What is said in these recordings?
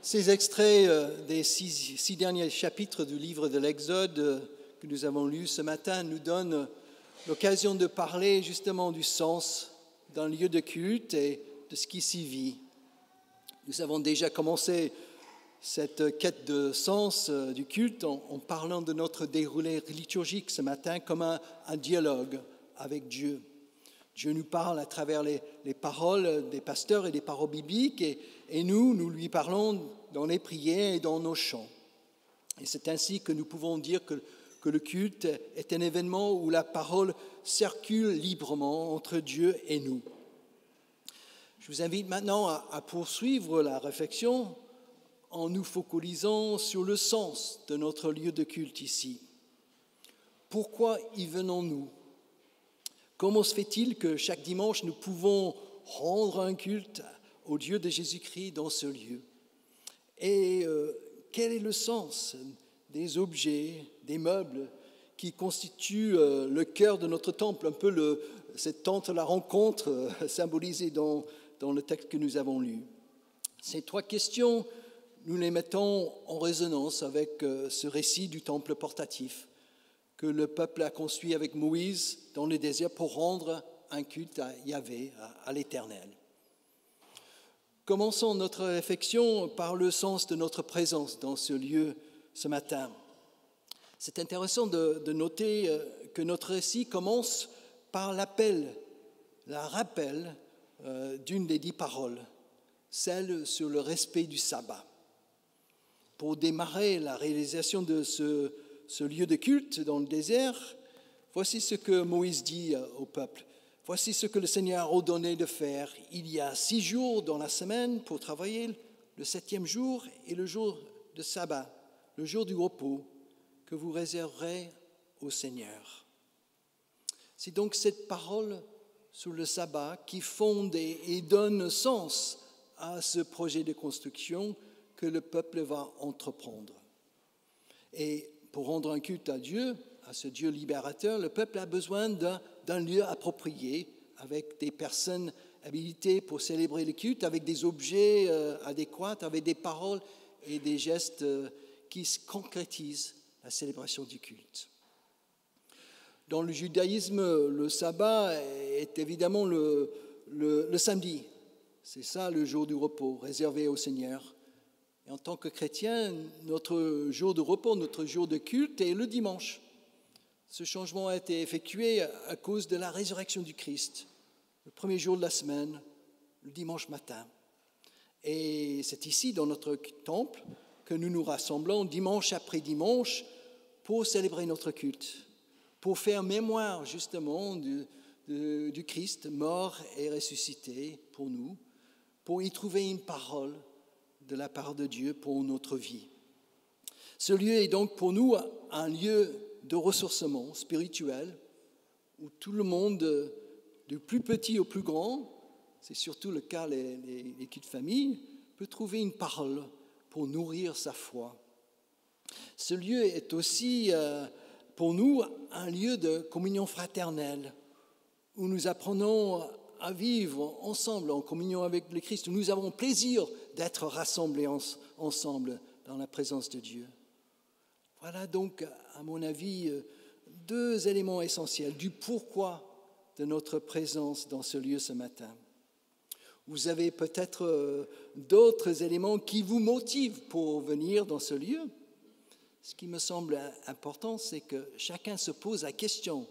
Ces extraits des six derniers chapitres du livre de l'Exode que nous avons lus ce matin nous donnent l'occasion de parler justement du sens d'un lieu de culte et de ce qui s'y vit. Nous avons déjà commencé cette quête de sens du culte en parlant de notre déroulé liturgique ce matin comme un dialogue avec Dieu. Dieu nous parle à travers les paroles des pasteurs et des paroles bibliques et nous lui parlons dans les prières et dans nos chants. Et c'est ainsi que nous pouvons dire que le culte est un événement où la parole circule librement entre Dieu et nous. Je vous invite maintenant à poursuivre la réflexion en nous focalisant sur le sens de notre lieu de culte ici. Pourquoi y venons-nous ? Comment se fait-il que chaque dimanche nous pouvons rendre un culte au Dieu de Jésus-Christ dans ce lieu ? Et quel est le sens des objets, des meubles qui constituent le cœur de notre temple, un peu cette tente de la rencontre symbolisée dans le texte que nous avons lu. Ces trois questions, nous les mettons en résonance avec ce récit du temple portatif que le peuple a construit avec Moïse dans le désert pour rendre un culte à Yahvé, à l'Éternel. Commençons notre réflexion par le sens de notre présence dans ce lieu ce matin. C'est intéressant de noter que notre récit commence par l'appel, la rappel d'une des 10 paroles, celle sur le respect du sabbat. Pour démarrer la réalisation de ce lieu de culte dans le désert, voici ce que Moïse dit au peuple. Voici ce que le Seigneur a ordonné de faire. Il y a 6 jours dans la semaine pour travailler, le 7e jour et le jour de sabbat, le jour du repos, que vous réserverez au Seigneur. C'est donc cette parole sur le sabbat qui fonde et donne sens à ce projet de construction que le peuple va entreprendre. Et pour rendre un culte à Dieu, à ce Dieu libérateur, le peuple a besoin d'un lieu approprié, avec des personnes habilitées pour célébrer le culte, avec des objets adéquats, avec des paroles et des gestes qui concrétisent la célébration du culte. Dans le judaïsme, le sabbat est évidemment le samedi. C'est ça le jour du repos, réservé au Seigneur. Et en tant que chrétien, notre jour de repos, notre jour de culte est le dimanche. Ce changement a été effectué à cause de la résurrection du Christ, le premier jour de la semaine, le dimanche matin. Et c'est ici, dans notre temple, que nous nous rassemblons dimanche après dimanche pour célébrer notre culte, pour faire mémoire justement du Christ mort et ressuscité pour nous, pour y trouver une parole de la part de Dieu pour notre vie. Ce lieu est donc pour nous un lieu de ressourcement spirituel où tout le monde, du plus petit au plus grand, c'est surtout le cas les cultes de famille, peut trouver une parole pour nourrir sa foi. Ce lieu est aussi pour nous un lieu de communion fraternelle où nous apprenons à vivre ensemble en communion avec le Christ, où nous avons plaisir d'être rassemblés ensemble dans la présence de Dieu. Voilà donc, à mon avis, 2 éléments essentiels du pourquoi de notre présence dans ce lieu ce matin. Vous avez peut-être d'autres éléments qui vous motivent pour venir dans ce lieu. Ce qui me semble important, c'est que chacun se pose la question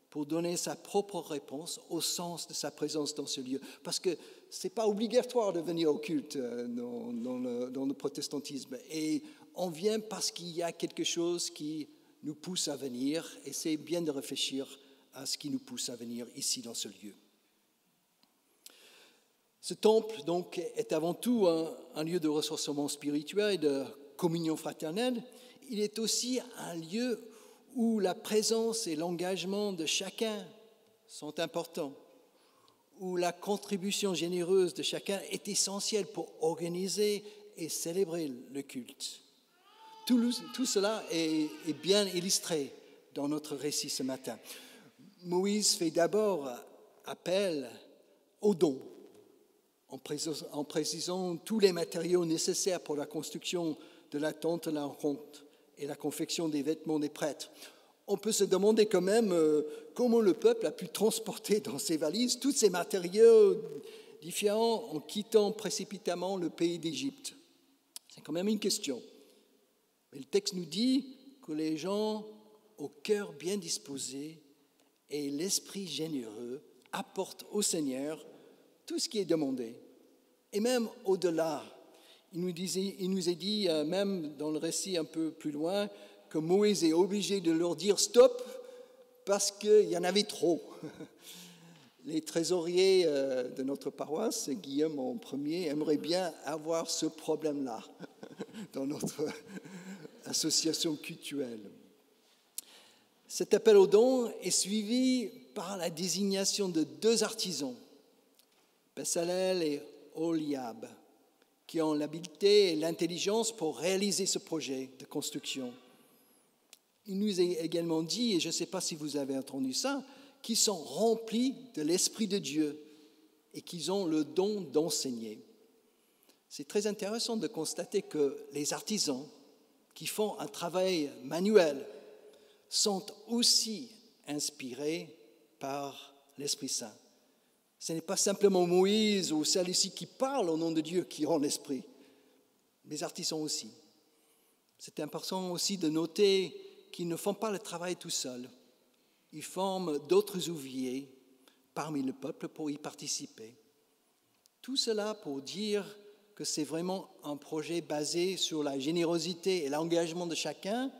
pour donner sa propre réponse au sens de sa présence dans ce lieu. Parce que ce n'est pas obligatoire de venir au culte dans le protestantisme. Et on vient parce qu'il y a quelque chose qui nous pousse à venir. Et c'est bien de réfléchir à ce qui nous pousse à venir ici dans ce lieu. Ce temple, donc, est avant tout un lieu de ressourcement spirituel et de communion fraternelle. Il est aussi un lieu où la présence et l'engagement de chacun sont importants, où la contribution généreuse de chacun est essentielle pour organiser et célébrer le culte. Tout cela est bien illustré dans notre récit ce matin. Moïse fait d'abord appel au don, en précisant tous les matériaux nécessaires pour la construction de la tente de la rencontre et la confection des vêtements des prêtres. On peut se demander quand même comment le peuple a pu transporter dans ses valises tous ces matériaux différents en quittant précipitamment le pays d'Égypte. C'est quand même une question. Mais le texte nous dit que les gens au cœur bien disposé et l'esprit généreux apportent au Seigneur tout ce qui est demandé. Et même au-delà, il nous est dit, même dans le récit un peu plus loin, que Moïse est obligé de leur dire stop parce qu'il y en avait trop. Les trésoriers de notre paroisse, Guillaume en premier, aimeraient bien avoir ce problème-là dans notre association cultuelle. Cet appel aux dons est suivi par la désignation de 2 artisans, Bessalel et Oliab, qui ont l'habileté et l'intelligence pour réaliser ce projet de construction. Il nous est également dit, et je ne sais pas si vous avez entendu ça, qu'ils sont remplis de l'Esprit de Dieu et qu'ils ont le don d'enseigner. C'est très intéressant de constater que les artisans qui font un travail manuel sont aussi inspirés par l'Esprit Saint. Ce n'est pas simplement Moïse ou celles ici qui parlent au nom de Dieu qui ont l'Esprit, les artisans aussi. C'est important aussi de noter qu'ils ne font pas le travail tout seuls. Ils forment d'autres ouvriers parmi le peuple pour y participer. Tout cela pour dire que c'est vraiment un projet basé sur la générosité et l'engagement de chacun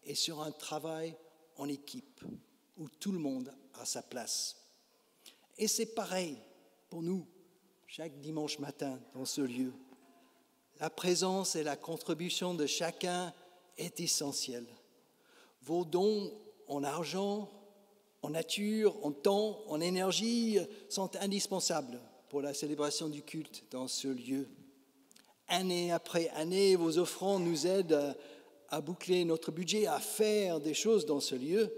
et sur un travail en équipe où tout le monde a sa place. Et c'est pareil pour nous, chaque dimanche matin dans ce lieu. La présence et la contribution de chacun est essentielle. Vos dons en argent, en nature, en temps, en énergie sont indispensables pour la célébration du culte dans ce lieu. Année après année, vos offrandes nous aident à boucler notre budget, à faire des choses dans ce lieu.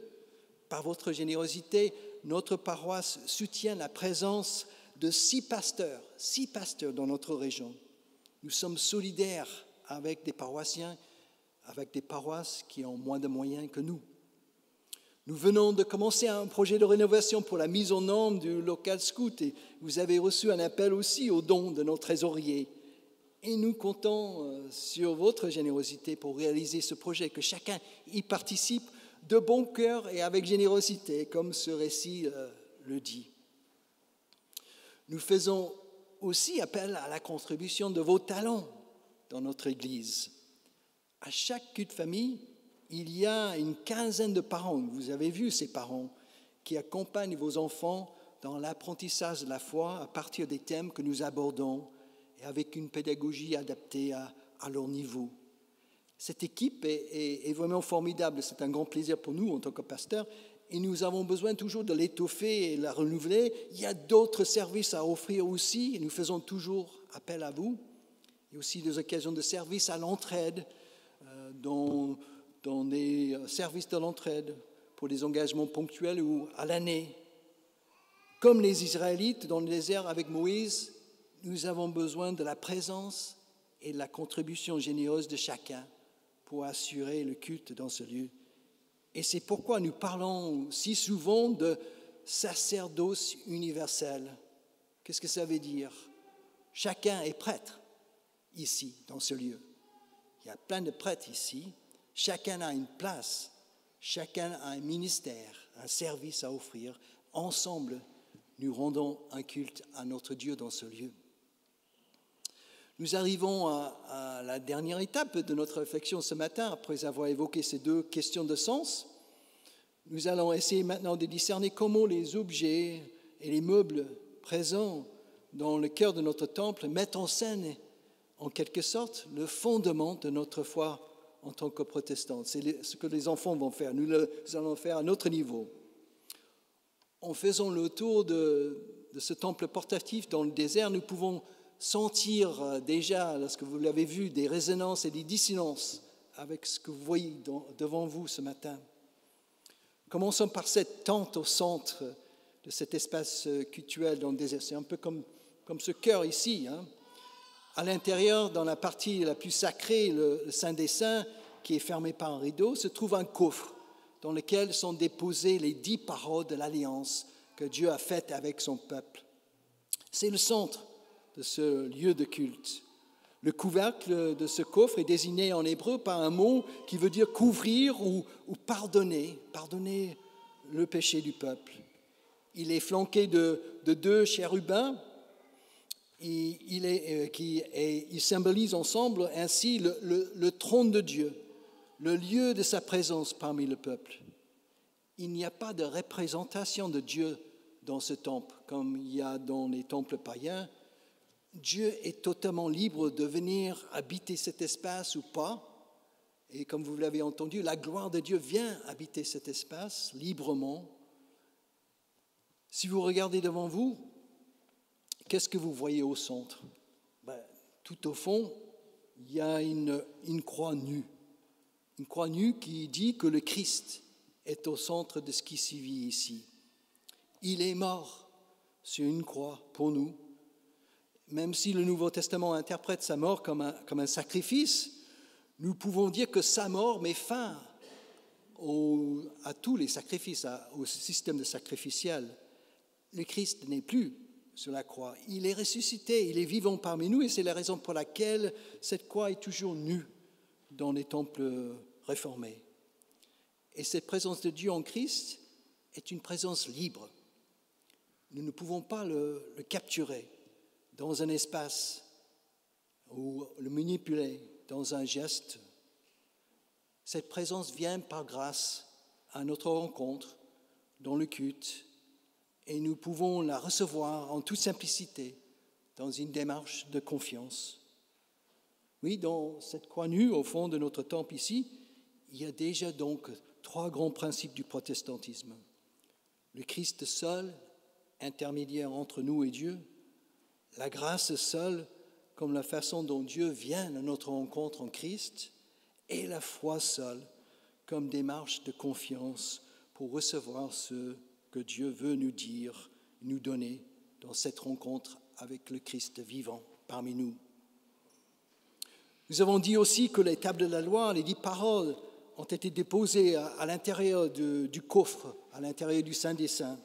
Par votre générosité, notre paroisse soutient la présence de 6 pasteurs dans notre région. Nous sommes solidaires avec des paroissiens, avec des paroisses qui ont moins de moyens que nous. Nous venons de commencer un projet de rénovation pour la mise en norme du local scout et vous avez reçu un appel aussi aux dons de nos trésoriers. Et nous comptons sur votre générosité pour réaliser ce projet, que chacun y participe de bon cœur et avec générosité, comme ce récit le dit. Nous faisons aussi appel à la contribution de vos talents dans notre Église. À chaque culte famille, il y a une quinzaine de parents, vous avez vu ces parents, qui accompagnent vos enfants dans l'apprentissage de la foi à partir des thèmes que nous abordons et avec une pédagogie adaptée à leur niveau. Cette équipe est vraiment formidable, c'est un grand plaisir pour nous en tant que pasteurs et nous avons besoin toujours de l'étoffer et de la renouveler. Il y a d'autres services à offrir aussi et nous faisons toujours appel à vous. Il y a aussi des occasions de service à l'entraide, dans des services de l'entraide pour des engagements ponctuels ou à l'année. Comme les Israélites dans le désert avec Moïse, nous avons besoin de la présence et de la contribution généreuse de chacun pour assurer le culte dans ce lieu. Et c'est pourquoi nous parlons si souvent de sacerdoce universel. Qu'est-ce que ça veut dire? Chacun est prêtre ici, dans ce lieu. Il y a plein de prêtres ici. Chacun a une place, chacun a un ministère, un service à offrir. Ensemble, nous rendons un culte à notre Dieu dans ce lieu. Nous arrivons à la dernière étape de notre réflexion ce matin, après avoir évoqué ces 2 questions de sens. Nous allons essayer maintenant de discerner comment les objets et les meubles présents dans le cœur de notre temple mettent en scène, en quelque sorte, le fondement de notre foi en tant que protestants. C'est ce que les enfants vont faire. Nous allons faire à notre niveau. En faisant le tour de ce temple portatif dans le désert, nous pouvons sentir déjà, lorsque vous l'avez vu, des résonances et des dissonances avec ce que vous voyez devant vous ce matin. Commençons par cette tente au centre de cet espace cultuel dans le désert. C'est un peu comme comme ce cœur ici. À l'intérieur, dans la partie la plus sacrée, le Saint des Saints, qui est fermé par un rideau, se trouve un coffre dans lequel sont déposées les 10 paroles de l'alliance que Dieu a faite avec son peuple. C'est le centre de ce lieu de culte. Le couvercle de ce coffre est désigné en hébreu par un mot qui veut dire couvrir ou pardonner le péché du peuple. Il est flanqué de 2 chérubins. Ils symbolisent ensemble ainsi le trône de Dieu, le lieu de sa présence parmi le peuple. Il n'y a pas de représentation de Dieu dans ce temple, comme il y a dans les temples païens. Dieu est totalement libre de venir habiter cet espace ou pas. Et comme vous l'avez entendu, la gloire de Dieu vient habiter cet espace librement. Si vous regardez devant vous, qu'est-ce que vous voyez au centre? Tout au fond, il y a une croix nue. Une croix nue qui dit que le Christ est au centre de ce qui s'y vit ici. Il est mort sur une croix pour nous. Même si le Nouveau Testament interprète sa mort comme un sacrifice, nous pouvons dire que sa mort met fin à tous les sacrifices, au système de sacrificiel. Le Christ n'est plus sur la croix. Il est ressuscité, il est vivant parmi nous et c'est la raison pour laquelle cette croix est toujours nue dans les temples réformés. Et cette présence de Dieu en Christ est une présence libre. Nous ne pouvons pas le capturer dans un espace ou le manipuler dans un geste. Cette présence vient par grâce à notre rencontre dans le culte et nous pouvons la recevoir en toute simplicité dans une démarche de confiance. Oui, dans cette croix nue au fond de notre temple ici, il y a déjà donc 3 grands principes du protestantisme. Le Christ seul, intermédiaire entre nous et Dieu, la grâce seule, comme la façon dont Dieu vient à notre rencontre en Christ, et la foi seule, comme démarche de confiance pour recevoir ce que Dieu veut nous dire, nous donner dans cette rencontre avec le Christ vivant parmi nous. Nous avons dit aussi que les tables de la loi, les 10 paroles, ont été déposées à l'intérieur du coffre, à l'intérieur du Saint des Saints.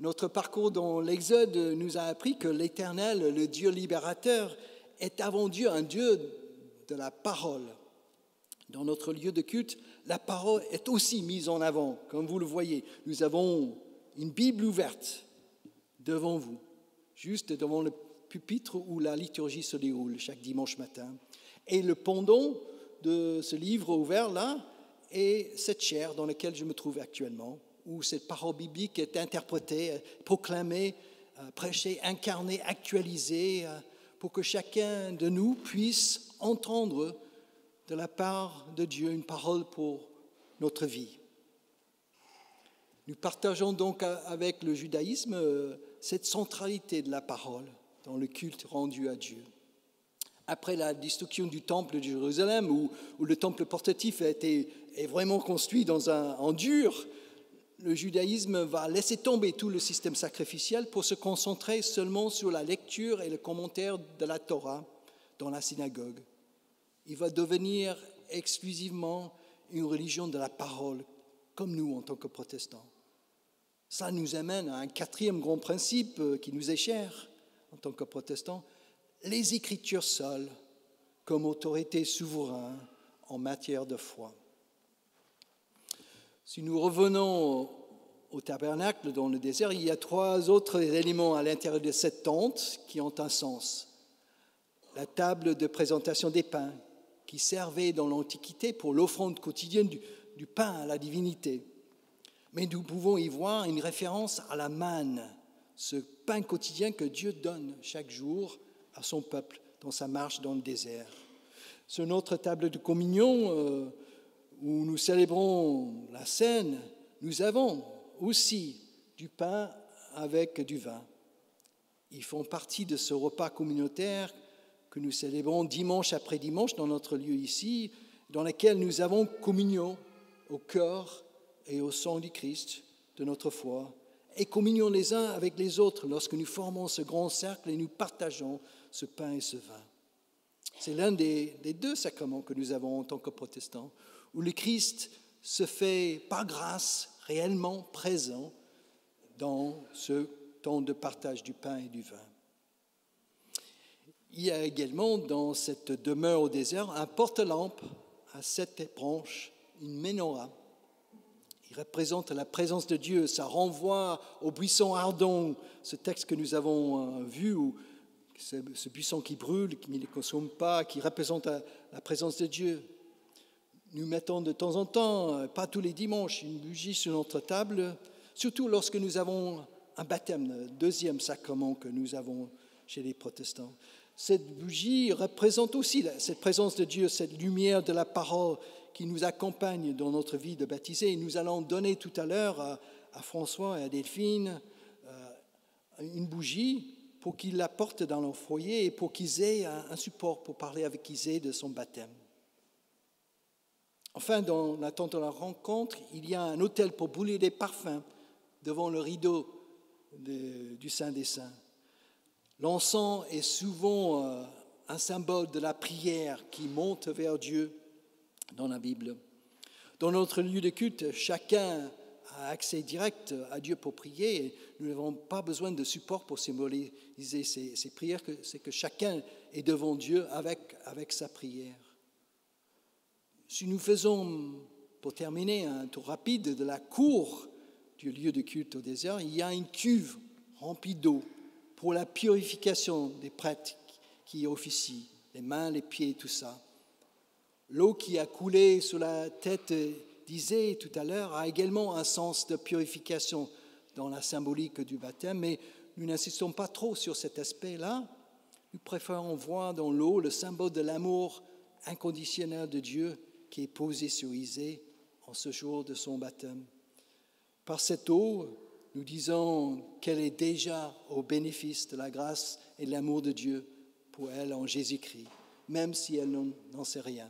Notre parcours dans l'Exode nous a appris que l'Éternel, le Dieu libérateur, est avant Dieu un Dieu de la parole. Dans notre lieu de culte, la parole est aussi mise en avant, comme vous le voyez. Nous avons une Bible ouverte devant vous, juste devant le pupitre où la liturgie se déroule chaque dimanche matin. Et le pendant de ce livre ouvert là est cette chaire dans laquelle je me trouve actuellement, où cette parole biblique est interprétée, proclamée, prêchée, incarnée, actualisée, pour que chacun de nous puisse entendre de la part de Dieu une parole pour notre vie. Nous partageons donc avec le judaïsme cette centralité de la parole dans le culte rendu à Dieu. Après la destruction du temple de Jérusalem, où le temple portatif est vraiment construit en dur, le judaïsme va laisser tomber tout le système sacrificiel pour se concentrer seulement sur la lecture et le commentaire de la Torah dans la synagogue. Il va devenir exclusivement une religion de la parole, comme nous en tant que protestants. Ça nous amène à un 4e grand principe qui nous est cher en tant que protestants, les Écritures seules comme autorité souveraine en matière de foi. Si nous revenons au tabernacle dans le désert, il y a 3 autres éléments à l'intérieur de cette tente qui ont un sens. La table de présentation des pains, qui servait dans l'Antiquité pour l'offrande quotidienne du pain à la divinité. Mais nous pouvons y voir une référence à la manne, ce pain quotidien que Dieu donne chaque jour à son peuple dans sa marche dans le désert. Sur notre table de communion, où nous célébrons la Seine, nous avons aussi du pain avec du vin. Ils font partie de ce repas communautaire que nous célébrons dimanche après dimanche dans notre lieu ici, dans lequel nous avons communion au corps et au sang du Christ de notre foi, et communions les uns avec les autres lorsque nous formons ce grand cercle et nous partageons ce pain et ce vin. C'est l'un des deux sacrements que nous avons en tant que protestants, où le Christ se fait par grâce réellement présent dans ce temps de partage du pain et du vin. Il y a également dans cette demeure au désert un porte-lampe à 7 branches, une menorah. Il représente la présence de Dieu. Ça renvoie au buisson ardent, ce texte que nous avons vu, où ce buisson qui brûle, qui ne consomme pas, qui représente la présence de Dieu. Nous mettons de temps en temps, pas tous les dimanches, une bougie sur notre table, surtout lorsque nous avons un baptême, le deuxième sacrement que nous avons chez les protestants. Cette bougie représente aussi cette présence de Dieu, cette lumière de la parole qui nous accompagne dans notre vie de baptisé. Et nous allons donner tout à l'heure à François et à Delphine une bougie pour qu'ils la portent dans leur foyer et pour qu'ils aient un support pour parler avec Isée de son baptême. Enfin, dans l'attente de la rencontre, il y a un autel pour brûler des parfums devant le rideau du Saint des Saints. L'encens est souvent un symbole de la prière qui monte vers Dieu dans la Bible. Dans notre lieu de culte, chacun a accès direct à Dieu pour prier. Et nous n'avons pas besoin de support pour symboliser ces prières, c'est que chacun est devant Dieu avec sa prière. Si nous faisons, pour terminer, un tour rapide de la cour du lieu de culte au désert, il y a une cuve remplie d'eau pour la purification des prêtres qui y officient, les mains, les pieds, tout ça. L'eau qui a coulé sur la tête d'Isée tout à l'heure a également un sens de purification dans la symbolique du baptême, mais nous n'insistons pas trop sur cet aspect-là. Nous préférons voir dans l'eau le symbole de l'amour inconditionnel de Dieu qui est posé sur Isée en ce jour de son baptême. Par cette eau, nous disons qu'elle est déjà au bénéfice de la grâce et de l'amour de Dieu pour elle en Jésus-Christ, même si elle n'en sait rien.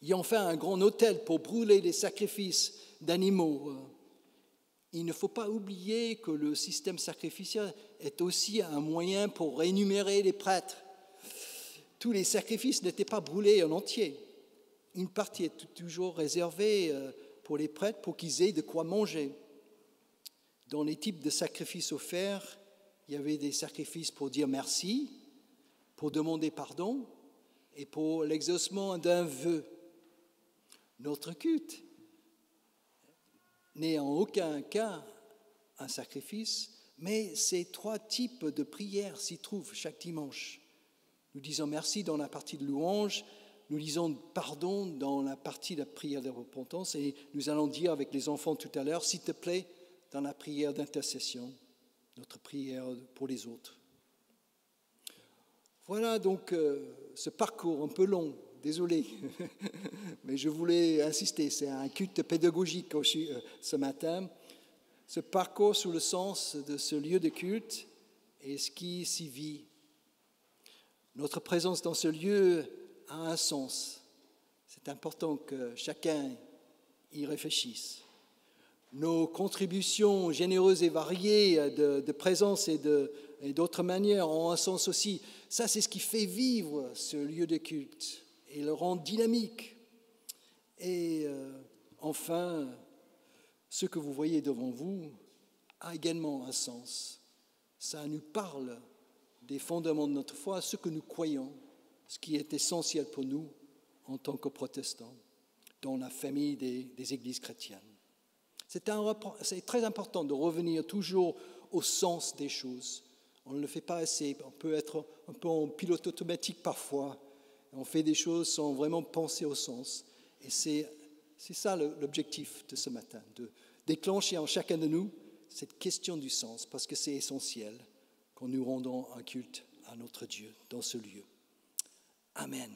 Il y a enfin un grand autel pour brûler les sacrifices d'animaux. Il ne faut pas oublier que le système sacrificiel est aussi un moyen pour rémunérer les prêtres. Tous les sacrifices n'étaient pas brûlés en entier. Une partie est toujours réservée pour les prêtres pour qu'ils aient de quoi manger. Dans les types de sacrifices offerts, il y avait des sacrifices pour dire merci, pour demander pardon et pour l'exaucement d'un vœu. Notre culte n'est en aucun cas un sacrifice, mais ces 3 types de prières s'y trouvent chaque dimanche. Nous disons merci dans la partie de louange, nous disons pardon dans la partie de la prière de repentance et nous allons dire avec les enfants tout à l'heure, s'il te plaît, dans la prière d'intercession, notre prière pour les autres. Voilà donc ce parcours un peu long, désolé, mais je voulais insister, c'est un culte pédagogique aussi, ce matin. Ce parcours sous le sens de ce lieu de culte et ce qui s'y vit. Notre présence dans ce lieu a un sens. C'est important que chacun y réfléchisse. Nos contributions généreuses et variées de présence et d'autres manières ont un sens aussi. Ça, c'est ce qui fait vivre ce lieu de culte et le rend dynamique. Et enfin, ce que vous voyez devant vous a également un sens. Ça nous parle des fondements de notre foi, ce que nous croyons, ce qui est essentiel pour nous en tant que protestants, dans la famille des églises chrétiennes. C'est très important de revenir toujours au sens des choses. On ne le fait pas assez, on peut être un peu en pilote automatique parfois, on fait des choses sans vraiment penser au sens. Et c'est ça l'objectif de ce matin, de déclencher en chacun de nous cette question du sens, parce que c'est essentiel quand nous rendons un culte à notre Dieu dans ce lieu. Amen.